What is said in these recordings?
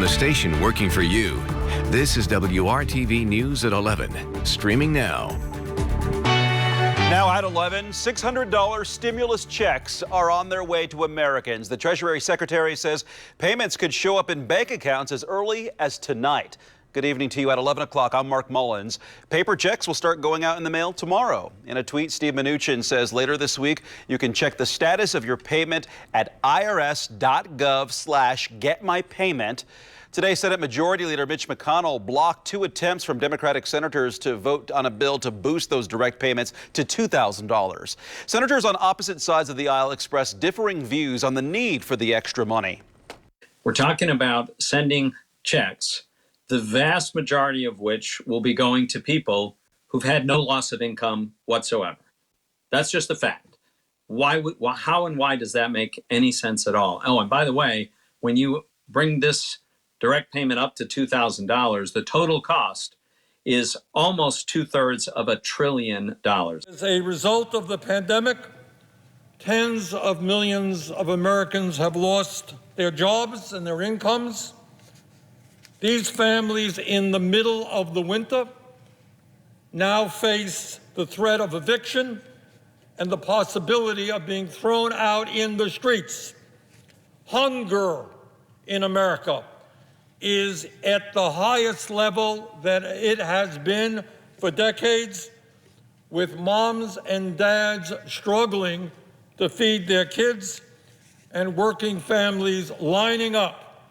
from the station working for you. This is WRTV News at 11, streaming now. Now at 11, $600 stimulus checks are on their way to Americans. The Treasury Secretary says payments could show up in bank accounts as early as tonight. Good evening to you at 11 o'clock. I'm Mark Mullins. Paper checks will start going out in the mail tomorrow. In a tweet, Steve Mnuchin says later this week, you can check the status of your payment at irs.gov/getmypayment. Today, Senate Majority Leader Mitch McConnell blocked two attempts from Democratic senators to vote on a bill to boost those direct payments to $2,000. Senators on opposite sides of the aisle expressed differing views on the need for the extra money. We're talking about sending checks, the vast majority of which will be going to people who've had no loss of income whatsoever. That's just a fact. How and why does that make any sense at all? Oh, and by the way, when you bring this direct payment up to $2,000, the total cost is almost 2/3 of $1 trillion. As a result of the pandemic, tens of millions of Americans have lost their jobs and their incomes. These families in the middle of the winter now face the threat of eviction and the possibility of being thrown out in the streets. Hunger in America is at the highest level that it has been for decades, with moms and dads struggling to feed their kids and working families lining up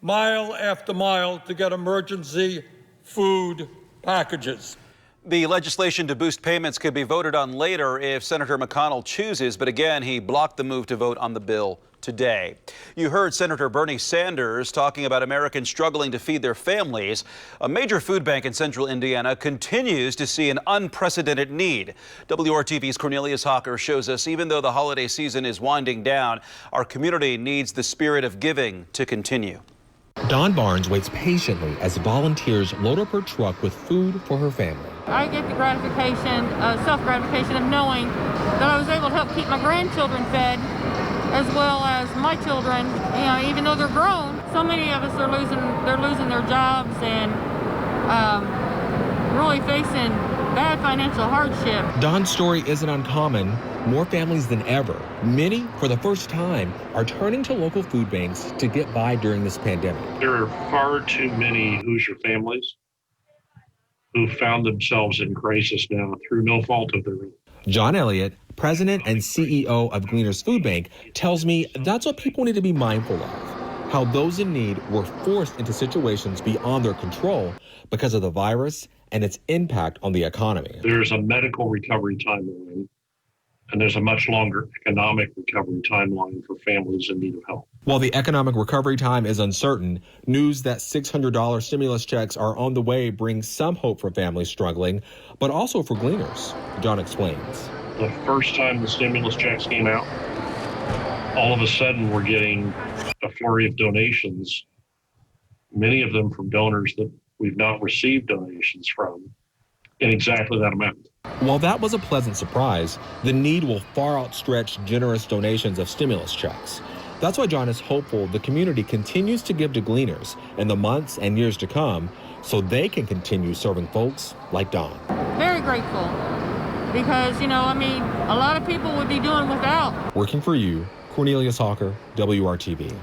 mile after mile to get emergency food packages. The legislation to boost payments could be voted on later if Senator McConnell chooses, but again, he blocked the move to vote on the bill today. You heard Senator Bernie Sanders talking about Americans struggling to feed their families. A major food bank in central Indiana continues to see an unprecedented need. WRTV's Cornelius Hawker shows us even though the holiday season is winding down, our community needs the spirit of giving to continue. Dawn Barnes waits patiently as volunteers load up her truck with food for her family. I get the gratification, self-gratification of knowing that I was able to help keep my grandchildren fed, as well as my children. You know, even though they're grown, so many of us are losing their jobs and really facing bad financial hardship. Dawn's story isn't uncommon. More families than ever, many for the first time, are turning to local food banks to get by during this pandemic. There are far too many Hoosier families who found themselves in crisis now through no fault of their own. John Elliott, president and CEO of Gleaners Food Bank, tells me that's what people need to be mindful of, how those in need were forced into situations beyond their control because of the virus and its impact on the economy. There's a medical recovery timeline, and there's a much longer economic recovery timeline for families in need of help. While the economic recovery time is uncertain, news that $600 stimulus checks are on the way brings some hope for families struggling, but also for Gleaners. John explains. The first time the stimulus checks came out, all of a sudden we're getting a flurry of donations, many of them from donors that we've not received donations from, in exactly that amount. While that was a pleasant surprise, the need will far outstretch generous donations of stimulus checks. That's why John is hopeful the community continues to give to Gleaners in the months and years to come so they can continue serving folks like Dawn. Very grateful because, a lot of people would be doing without. Working for you, Cornelius Hawker, WRTV.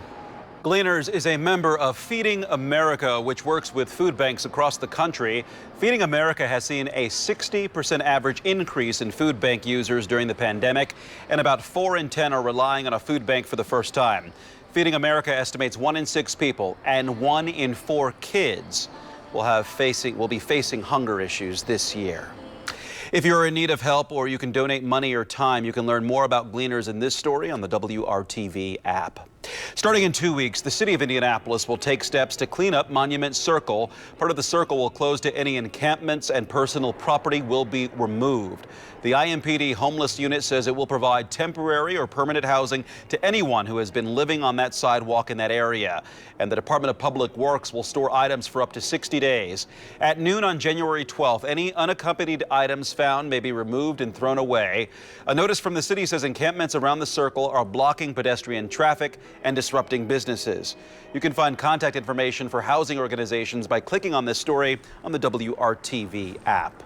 Gleaners is a member of Feeding America, which works with food banks across the country. Feeding America has seen a 60% average increase in food bank users during the pandemic, and about 4 in 10 are relying on a food bank for the first time. Feeding America estimates 1 in 6 people and 1 in 4 kids will be facing hunger issues this year. If you're in need of help or you can donate money or time, you can learn more about Gleaners in this story on the WRTV app. Starting in 2 weeks, the city of Indianapolis will take steps to clean up Monument Circle. Part of the circle will close to any encampments and personal property will be removed. The IMPD homeless unit says it will provide temporary or permanent housing to anyone who has been living on that sidewalk in that area. And the Department of Public Works will store items for up to 60 days. At noon on January 12th, any unaccompanied items found may be removed and thrown away. A notice from the city says encampments around the circle are blocking pedestrian traffic and disrupting businesses. You can find contact information for housing organizations by clicking on this story on the WRTV app.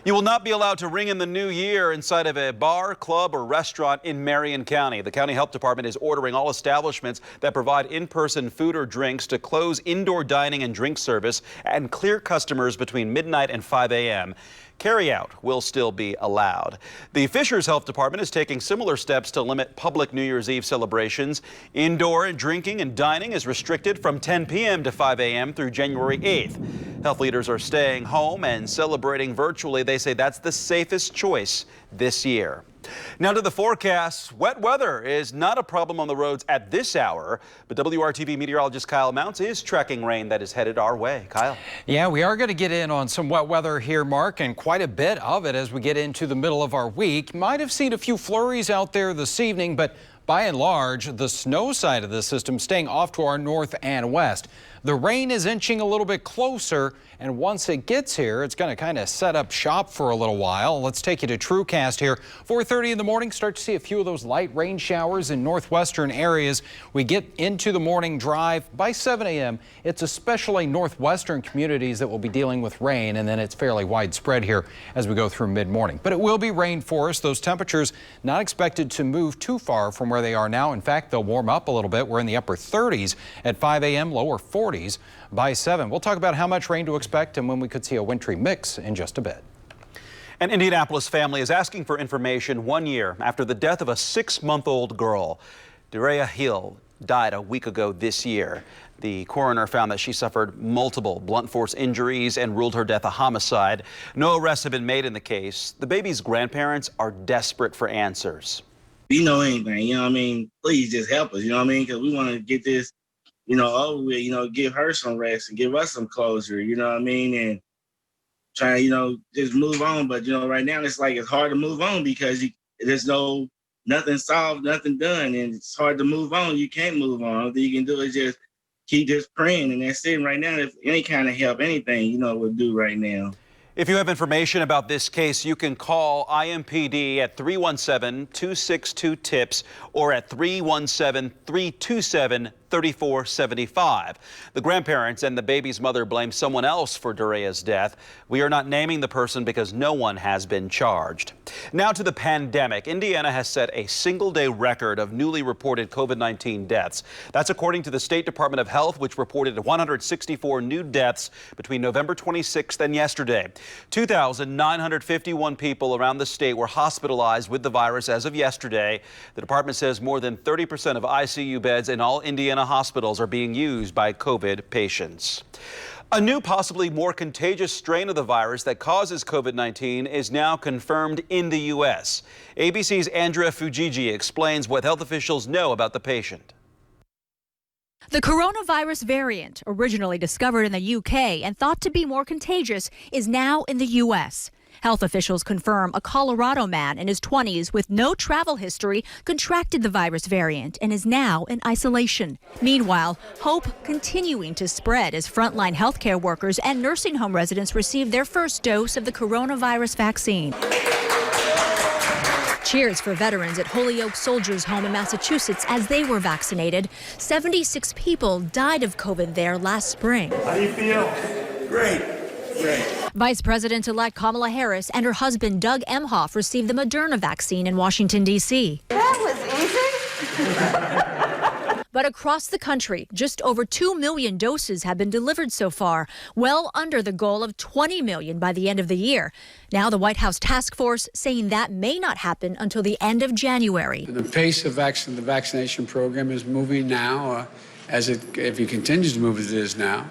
You will not be allowed to ring in the new year inside of a bar, club, or restaurant in Marion County. The county health department is ordering all establishments that provide in-person food or drinks to close indoor dining and drink service and clear customers between midnight and 5 a.m. Carryout will still be allowed. The Fishers Health Department is taking similar steps to limit public New Year's Eve celebrations. Indoor drinking and dining is restricted from 10 p.m. to 5 a.m. through January 8th. Health leaders are staying home and celebrating virtually. They say that's the safest choice this year. Now to the forecast. Wet weather is not a problem on the roads at this hour, but WRTV meteorologist Kyle Mounts is tracking rain that is headed our way. Kyle. Yeah, we are going to get in on some wet weather here, Mark, and quite a bit of it as we get into the middle of our week. Might have seen a few flurries out there this evening, but by and large, the snow side of the system staying off to our north and west. The rain is inching a little bit closer, and once it gets here, it's going to kind of set up shop for a little while. Let's take you to TrueCast here. 4:30 in the morning, start to see a few of those light rain showers in northwestern areas. We get into the morning drive. By 7 a.m., it's especially northwestern communities that will be dealing with rain, and then it's fairly widespread here as we go through mid-morning. But it will be rain for us. Those temperatures not expected to move too far from where they are now. In fact, they'll warm up a little bit. We're in the upper 30s at 5 a.m., lower 40s by 7. We'll talk about how much rain to expect and when we could see a wintry mix in just a bit. An Indianapolis family is asking for information 1 year after the death of a 6-month-old girl. Daria Hill died a week ago this year. The coroner found that she suffered multiple blunt force injuries and ruled her death a homicide. No arrests have been made in the case. The baby's grandparents are desperate for answers. You know anything, you know what I mean? Please just help us, you know what I mean? Because we want to get this, over with, give her some rest and give us some closure, you know what I mean? And try, just move on. But, right now it's like it's hard to move on because there's nothing solved, nothing done. And it's hard to move on. You can't move on. All you can do is just keep just praying. And that's it right now. If any kind of help, anything, would do right now. If you have information about this case, you can call IMPD at 317-262-TIPS or at 317-327-3475. The grandparents and the baby's mother blame someone else for Daria's death. We are not naming the person because no one has been charged. Now to the pandemic. Indiana has set a single-day record of newly reported COVID-19 deaths. That's according to the State Department of Health, which reported 164 new deaths between November 26th and yesterday. 2,951 people around the state were hospitalized with the virus as of yesterday. The department says more than 30% of ICU beds in all Indiana hospitals are being used by COVID patients. A new, possibly more contagious strain of the virus that causes COVID-19 is now confirmed in the U.S. ABC's Andrea Fujiji explains what health officials know about the patient. The coronavirus variant, originally discovered in the UK and thought to be more contagious, is now in the U.S. Health officials confirm a Colorado man in his 20s with no travel history contracted the virus variant and is now in isolation. Meanwhile, hope continuing to spread as frontline healthcare workers and nursing home residents receive their first dose of the coronavirus vaccine. Cheers for veterans at Holyoke Soldiers Home in Massachusetts as they were vaccinated. 76 people died of COVID there last spring. How do you feel? Great. Vice President-elect Kamala Harris and her husband Doug Emhoff received the Moderna vaccine in Washington, D.C. That was easy. But across the country, just over 2 million doses have been delivered so far, well under the goal of 20 million by the end of the year. Now the White House task force saying that may not happen until the end of January. The pace of the vaccination program is moving now, if it continues to move as it is now.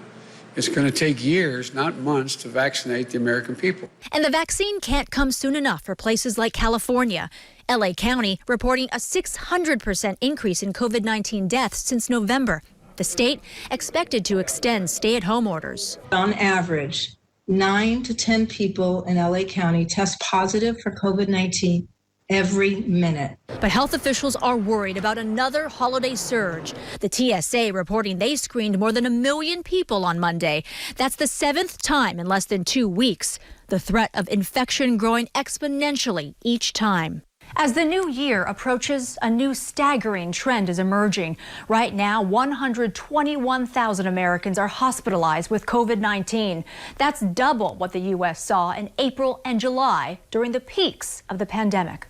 It's going to take years, not months, to vaccinate the American people. And the vaccine can't come soon enough for places like California. L.A. County reporting a 600% increase in COVID-19 deaths since November. The state expected to extend stay-at-home orders. On average, 9 to 10 people in L.A. County test positive for COVID-19 every minute. But health officials are worried about another holiday surge. The TSA reporting they screened more than 1 million people on Monday. That's the 7th time in less than 2 weeks. The threat of infection growing exponentially each time. As the new year approaches, a new staggering trend is emerging. Right now, 121,000 Americans are hospitalized with COVID-19. That's double what the U.S. saw in April and July during the peaks of the pandemic.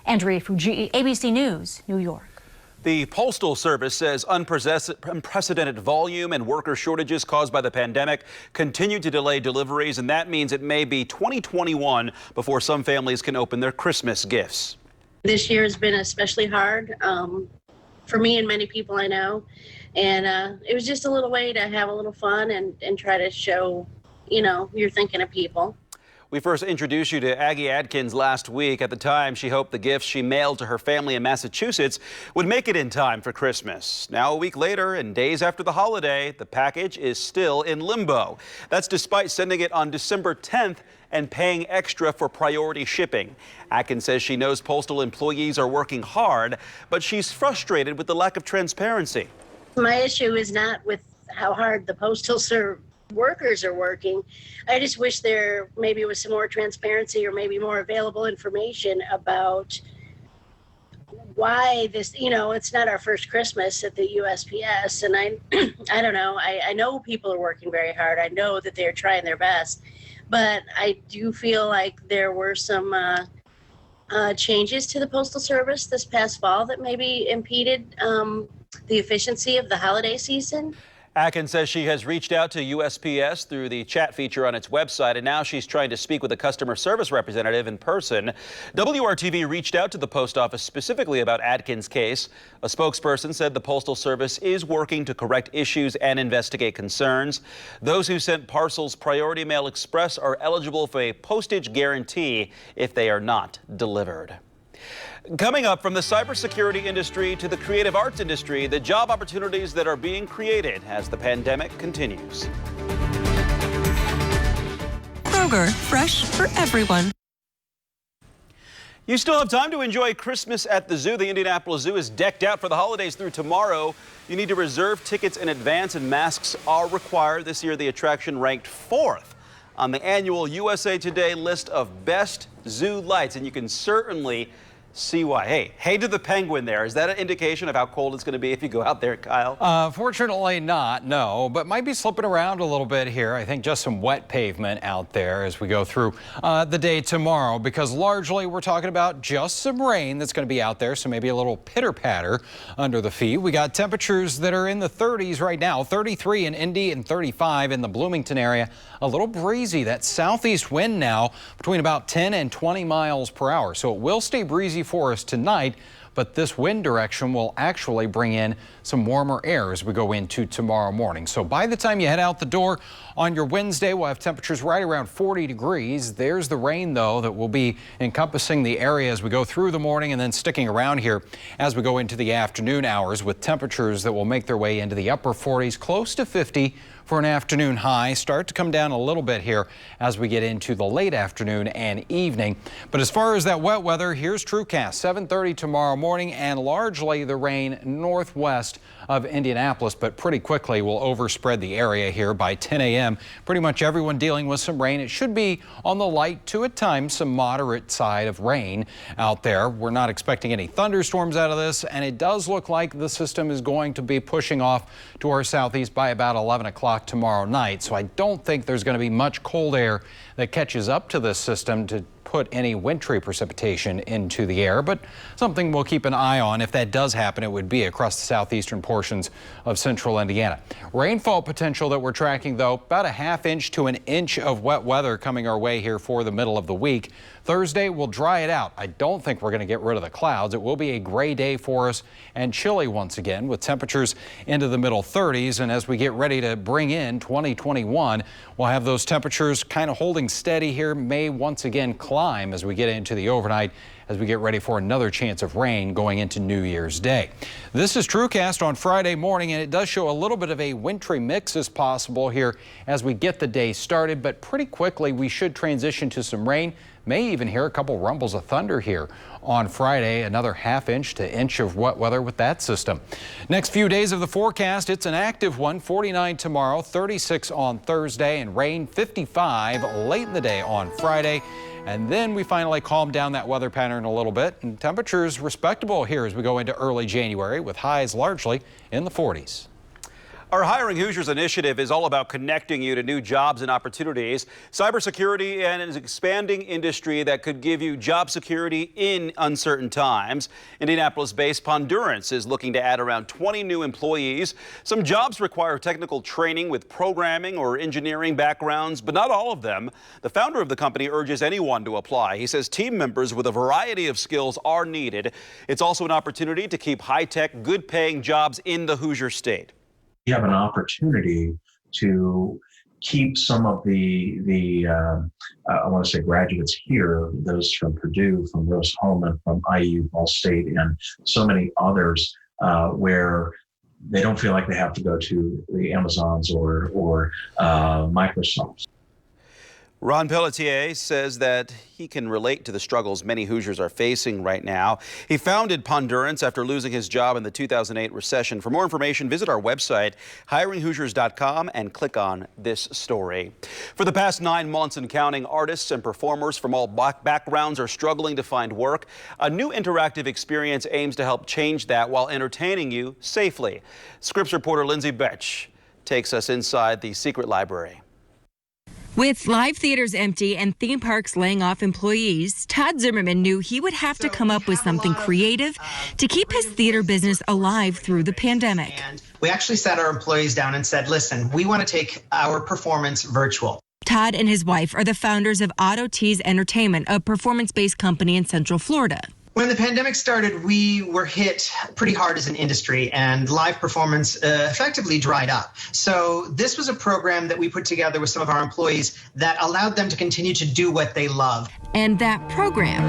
Andrea Fuji, ABC News, New York. The Postal Service says unprecedented volume and worker shortages caused by the pandemic continue to delay deliveries, and that means it may be 2021 before some families can open their Christmas gifts. This year has been especially hard for me and many people I know, and it was just a little way to have a little fun and try to show, you're thinking of people. We first introduced you to Aggie Adkins last week. At the time, she hoped the gifts she mailed to her family in Massachusetts would make it in time for Christmas. Now, a week later and days after the holiday, the package is still in limbo. That's despite sending it on December 10th and paying extra for priority shipping. Atkins says she knows postal employees are working hard, but she's frustrated with the lack of transparency. My issue is not with how hard the postal workers are working. I just wish there maybe was some more transparency or maybe more available information about why this, it's not our first Christmas at the USPS. And I don't know. I know people are working very hard. I know that they're trying their best, but I do feel like there were some changes to the Postal Service this past fall that maybe impeded the efficiency of the holiday season. Atkins says she has reached out to USPS through the chat feature on its website, and now she's trying to speak with a customer service representative in person. WRTV reached out to the post office specifically about Atkins' case. A spokesperson said the Postal Service is working to correct issues and investigate concerns. Those who sent parcels Priority Mail Express are eligible for a postage guarantee if they are not delivered. Coming up, from the cybersecurity industry to the creative arts industry, the job opportunities that are being created as the pandemic continues. Kroger, fresh for everyone. You still have time to enjoy Christmas at the zoo. The Indianapolis Zoo is decked out for the holidays through tomorrow. You need to reserve tickets in advance, and masks are required. This year, the attraction ranked 4th on the annual USA Today list of best zoo lights, and you can certainly see why. Hey to the penguin there. Is that an indication of how cold it's going to be if you go out there, Kyle? Fortunately not, no, but might be slipping around a little bit here. I think just some wet pavement out there as we go through the day tomorrow, because largely we're talking about just some rain that's going to be out there, so maybe a little pitter-patter under the feet. We got temperatures that are in the 30s right now, 33 in Indy and 35 in the Bloomington area. A little breezy, that southeast wind now between about 10 and 20 miles per hour, so it will stay breezy for us tonight, but this wind direction will actually bring in some warmer air as we go into tomorrow morning. So by the time you head out the door on your Wednesday, we'll have temperatures right around 40 degrees. There's the rain, though, that will be encompassing the area as we go through the morning and then sticking around here as we go into the afternoon hours, with temperatures that will make their way into the upper 40s, close to 50 for an afternoon high. Start to come down a little bit here as we get into the late afternoon and evening. But as far as that wet weather, here's TrueCast, 7:30 tomorrow morning, and largely the rain northwest of Indianapolis, but pretty quickly will overspread the area here by 10 a.m. Pretty much everyone dealing with some rain. It should be on the light to at times some moderate side of rain out there. We're not expecting any thunderstorms out of this, and it does look like the system is going to be pushing off to our southeast by about 11 o'clock tomorrow night. So I don't think there's going to be much cold air that catches up to this system to put any wintry precipitation into the air, but something we'll keep an eye on. If that does happen, it would be across the southeastern portions of central Indiana. Rainfall potential that we're tracking, though, about a ½ inch to an inch of wet weather coming our way here for the middle of the week. Thursday will dry it out. I don't think we're going to get rid of the clouds. It will be a gray day for us and chilly once again, with temperatures into the middle 30s. And as we get ready to bring in 2021, we'll have those temperatures kind of holding steady here, may once again climb as we get into the overnight, as we get ready for another chance of rain going into New Year's Day. This is TrueCast on Friday morning, and it does show a little bit of a wintry mix as possible here as we get the day started, but pretty quickly we should transition to some rain. May even hear a couple rumbles of thunder here on Friday. Another ½ to inch of wet weather with that system. Next few days of the forecast, it's an active one. 49 tomorrow, 36 on Thursday, and rain 55 late in the day on Friday. And then we finally calm down that weather pattern a little bit, and temperatures respectable here as we go into early January with highs largely in the 40s. Our Hiring Hoosiers initiative is all about connecting you to new jobs and opportunities. Cybersecurity and an expanding industry that could give you job security in uncertain times. Indianapolis-based Pondurance is looking to add around 20 new employees. Some jobs require technical training with programming or engineering backgrounds, but not all of them. The founder of the company urges anyone to apply. He says team members with a variety of skills are needed. It's also an opportunity to keep high-tech, good-paying jobs in the Hoosier State. You have an opportunity to keep some of the I want to say graduates here, those from Purdue, from Rose-Hulman, from IU, Ball State, and so many others, where they don't feel like they have to go to the Amazons or Microsofts. Ron Pelletier says that he can relate to the struggles many Hoosiers are facing right now. He founded Pondurance after losing his job in the 2008 recession. For more information, visit our website, hiringhoosiers.com, and click on this story. For the past 9 months and counting, artists and performers from all backgrounds are struggling to find work. A new interactive experience aims to help change that while entertaining you safely. Scripps reporter Lindsay Betch takes us inside the secret library. With live theaters empty and theme parks laying off employees, Todd Zimmerman knew he would have to come up with something creative to keep his theater business alive through the pandemic. We actually sat our employees down and said, listen, we want to take our performance virtual. Todd and his wife are the founders of Auto Tease Entertainment, a performance-based company in Central Florida. When the pandemic started, we were hit pretty hard as an industry, and live performance effectively dried up. So this was a program that we put together with some of our employees that allowed them to continue to do what they love. And that program,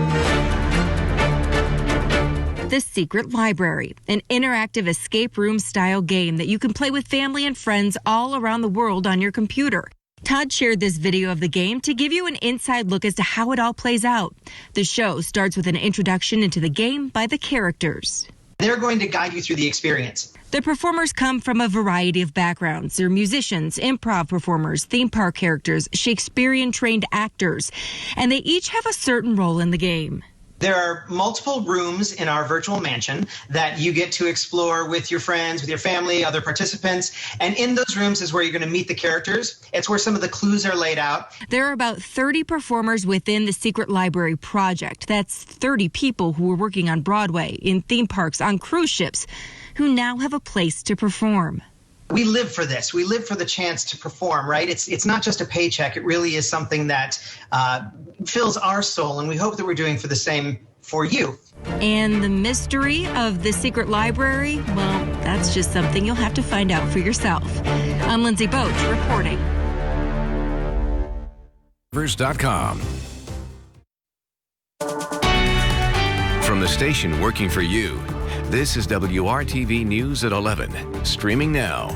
The Secret Library, an interactive escape room style game that you can play with family and friends all around the world on your computer. Todd shared this video of the game to give you an inside look as to how it all plays out. The show starts with an introduction into the game by the characters. They're going to guide you through the experience. The performers come from a variety of backgrounds. They're musicians, improv performers, theme park characters, Shakespearean-trained actors, and they each have a certain role in the game. There are multiple rooms in our virtual mansion that you get to explore with your friends, with your family, other participants. And in those rooms is where you're going to meet the characters. It's where some of the clues are laid out. There are about 30 performers within the Secret Library project. That's 30 people who are working on Broadway, in theme parks, on cruise ships, who now have a place to perform. We live for this. We live for the chance to perform, right? It's not just a paycheck. It really is something that fills our soul, and we hope that we're doing for the same for you. And the mystery of the Secret Library, well, that's just something you'll have to find out for yourself. I'm Lindsay Boach reporting. From the station working for you, this is WRTV News at 11, streaming now.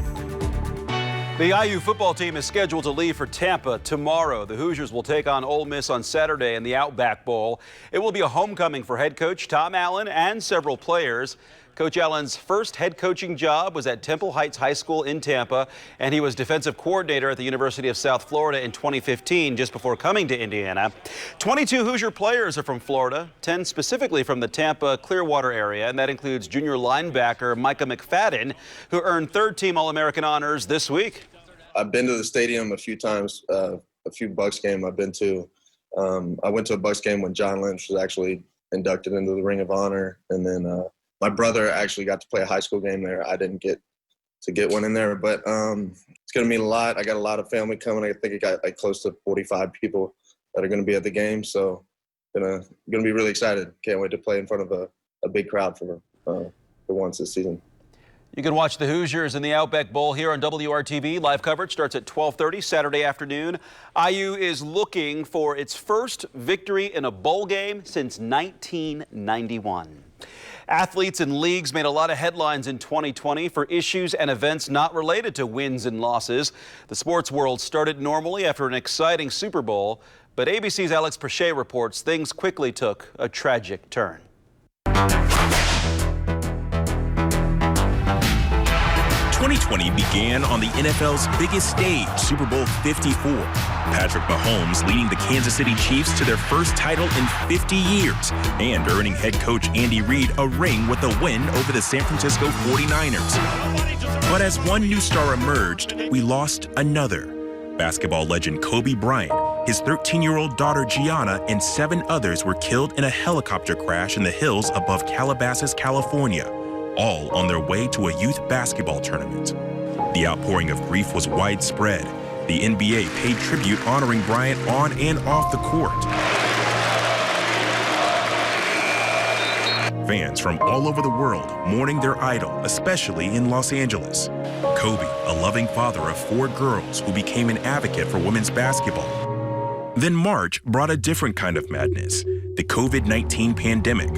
The IU football team is scheduled to leave for Tampa tomorrow. The Hoosiers will take on Ole Miss on Saturday in the Outback Bowl. It will be a homecoming for head coach Tom Allen and several players. Coach Allen's first head coaching job was at Temple Heights High School in Tampa, and he was defensive coordinator at the University of South Florida in 2015, just before coming to Indiana. 22 Hoosier players are from Florida, 10 specifically from the Tampa Clearwater area, and that includes junior linebacker Micah McFadden, who earned third-team All-American honors this week. I've been to the stadium a few times, a few Bucs games I've been to. I went to a Bucs game when John Lynch was actually inducted into the Ring of Honor, and then my brother actually got to play a high school game there. I didn't get to get one in there, but it's going to mean a lot. I got a lot of family coming. I think I got like close to 45 people that are going to be at the game, so going to be really excited. Can't wait to play in front of a big crowd for once this season. You can watch the Hoosiers in the Outback Bowl here on WRTV. Live coverage starts at 12:30 Saturday afternoon. IU is looking for its first victory in a bowl game since 1991. Athletes and leagues made a lot of headlines in 2020 for issues and events not related to wins and losses. The sports world started normally after an exciting Super Bowl, but ABC's Alex Perchet reports things quickly took a tragic turn. 2020 began on the NFL's biggest stage, Super Bowl 54. Patrick Mahomes leading the Kansas City Chiefs to their first title in 50 years and earning head coach Andy Reid a ring with a win over the San Francisco 49ers. But as one new star emerged, we lost another. Basketball legend Kobe Bryant, his 13-year-old daughter Gianna, and 7 others were killed in a helicopter crash in the hills above Calabasas, California, all on their way to a youth basketball tournament. The outpouring of grief was widespread. The NBA paid tribute honoring Bryant on and off the court. Fans from all over the world mourning their idol, especially in Los Angeles. Kobe, a loving father of 4 girls who became an advocate for women's basketball. Then March brought a different kind of madness, the COVID-19 pandemic.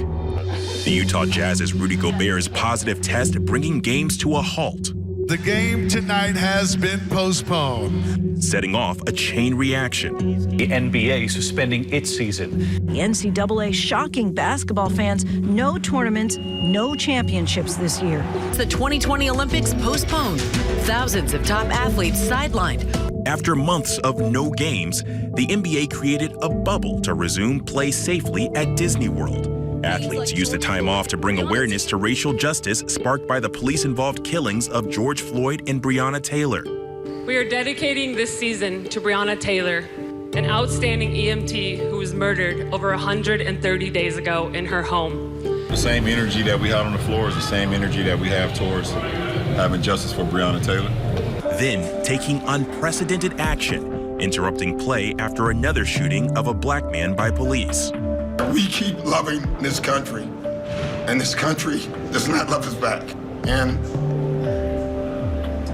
The Utah Jazz's Rudy Gobert's positive test bringing games to a halt. The game tonight has been postponed, setting off a chain reaction. The NBA suspending its season. The NCAA shocking basketball fans, no tournaments, no championships this year. The 2020 Olympics postponed. Thousands of top athletes sidelined. After months of no games, the NBA created a bubble to resume play safely at Disney World. Athletes used the time off to bring awareness to racial justice sparked by the police-involved killings of George Floyd and Breonna Taylor. We are dedicating this season to Breonna Taylor, an outstanding EMT who was murdered over 130 days ago in her home. The same energy that we had on the floor is the same energy that we have towards having justice for Breonna Taylor. Then taking unprecedented action, interrupting play after another shooting of a black man by police. We keep loving this country, and this country does not love us back. And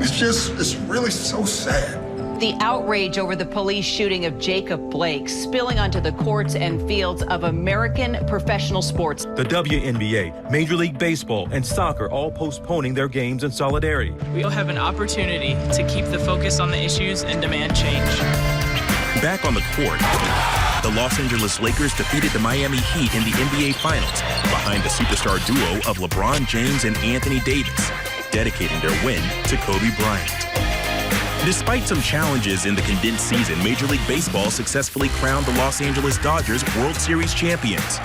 it's really so sad. The outrage over the police shooting of Jacob Blake spilling onto the courts and fields of American professional sports. The WNBA, Major League Baseball, and soccer all postponing their games in solidarity. We'll have an opportunity to keep the focus on the issues and demand change. Back on the court, the Los Angeles Lakers defeated the Miami Heat in the NBA Finals behind the superstar duo of LeBron James and Anthony Davis, dedicating their win to Kobe Bryant. Despite some challenges in the condensed season, Major League Baseball successfully crowned the Los Angeles Dodgers World Series champions.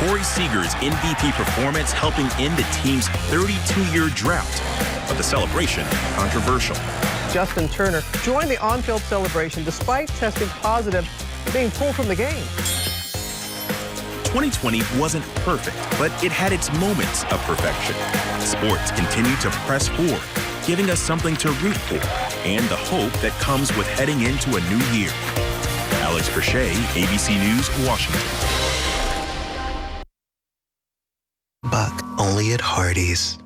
Corey Seager's MVP performance helping end the team's 32-year drought, but the celebration controversial. Justin Turner joined the on-field celebration despite testing positive for being pulled from the game. 2020 wasn't perfect, but it had its moments of perfection. Sports continue to press forward, giving us something to root for and the hope that comes with heading into a new year. Alex Perchet, ABC News, Washington. Buck only at Hardee's.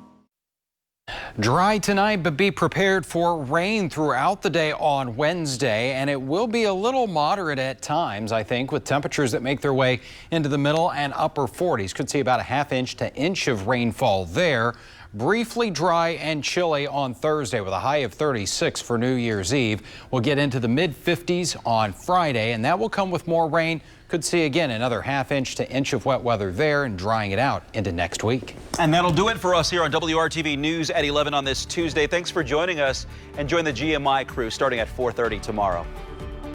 Dry tonight, but be prepared for rain throughout the day on Wednesday, and it will be a little moderate at times, I think, with temperatures that make their way into the middle and upper 40s. Could see about a ½ to inch of rainfall there. Briefly dry and chilly on Thursday with a high of 36 for New Year's Eve. We'll get into the mid-50s on Friday, and that will come with more rain. Could see again another ½ to inch of wet weather there and drying it out into next week. And that'll do it for us here on WRTV News at 11 on this Tuesday. Thanks for joining us, and join the GMI crew starting at 4:30 tomorrow.